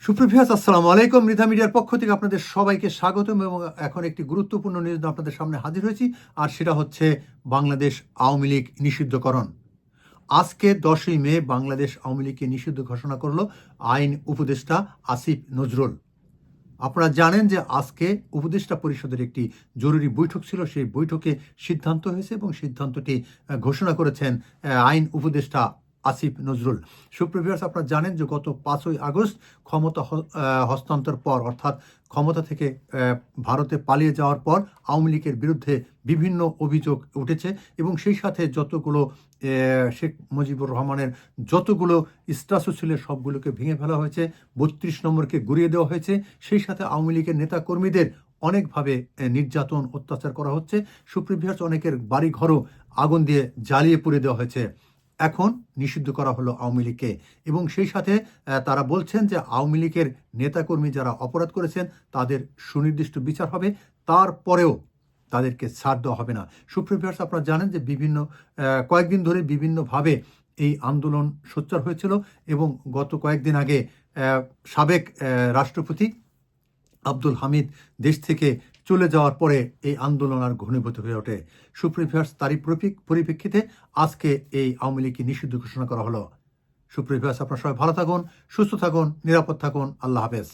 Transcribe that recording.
সুপ্রভিয়াস আসসালামু আলাইকুম। মৃধা মিডিয়ার পক্ষ থেকে আপনাদের সবাইকে স্বাগতম এবং এখন একটি গুরুত্বপূর্ণ নিউজ নিয়ে আপনাদের সামনে হাজির হয়েছি, আর সেটা হচ্ছে বাংলাদেশ আওয়ামী লীগ নিষিদ্ধকরণ। আজকে 10ই মে বাংলাদেশ আওয়ামী লীগকে নিষিদ্ধ ঘোষণা করলো আইন উপদেষ্টা আসিফ নজরুল। আপনারা জানেন যে আজকে উপদেষ্টা পরিষদের একটি জরুরি বৈঠক ছিল, সেই বৈঠকে সিদ্ধান্ত হয়েছে এবং সিদ্ধান্তটি ঘোষণা করেছেন আইন উপদেষ্টা আসিফ নজরুল। সুপ্রিভিয়ার্স, আপনারা জানেন যে গত 5ই আগস্ট ক্ষমতা হস্তান্তর পর, অর্থাৎ ক্ষমতা থেকে ভারতে পালিয়ে যাওয়ার পর আওয়ামী লীগের বিরুদ্ধে বিভিন্ন অভিযোগ উঠেছে এবং সেই সাথে যতগুলো শেখ মুজিবুর রহমানের যতগুলো স্ট্যাচু ছিল সবগুলোকে ভেঙে ফেলা হয়েছে, 32 নম্বরকে গুড়িয়ে দেওয়া হয়েছে। সেই সাথে আওয়ামী লীগের নেতাকর্মীদের অনেকভাবে নির্যাতন অত্যাচার করা হচ্ছে। সুপ্রিভিয়ার্স, অনেকের বাড়ি ঘরও আগুন দিয়ে জ্বালিয়ে পুড়ে দেওয়া হয়েছে। এখন নিষিদ্ধ করা হলো আওয়ামী লীগকে এবং সেই সাথে তারা বলছেন যে আওয়ামী লীগের নেতাকর্মী যারা অপরাধ করেছেন তাদের সুনির্দিষ্ট বিচার হবে, তারপরেও তাদেরকে ছাড় দেওয়া হবে না। সুপ্রিভিয়ার্স, আপনারা জানেন যে কয়েকদিন ধরে বিভিন্নভাবে এই আন্দোলন সোচ্চার হয়েছিল এবং গত কয়েকদিন আগে সাবেক রাষ্ট্রপতি আব্দুল হামিদ দেশ থেকে চলে যাওয়ার পরে এই আন্দোলন আর ঘনীভূত হয়ে ওঠে। সুপ্রিভিয়ার্স, তারই পরিপ্রেক্ষিতে আজকে এই আওয়ামী লীগকে নিষিদ্ধ ঘোষণা করা হলো। সুপ্রিভিয়ার্স, আপনারা সবাই ভালো থাকুন, সুস্থ থাকুন, নিরাপদ থাকুন। আল্লাহ হাফেজ।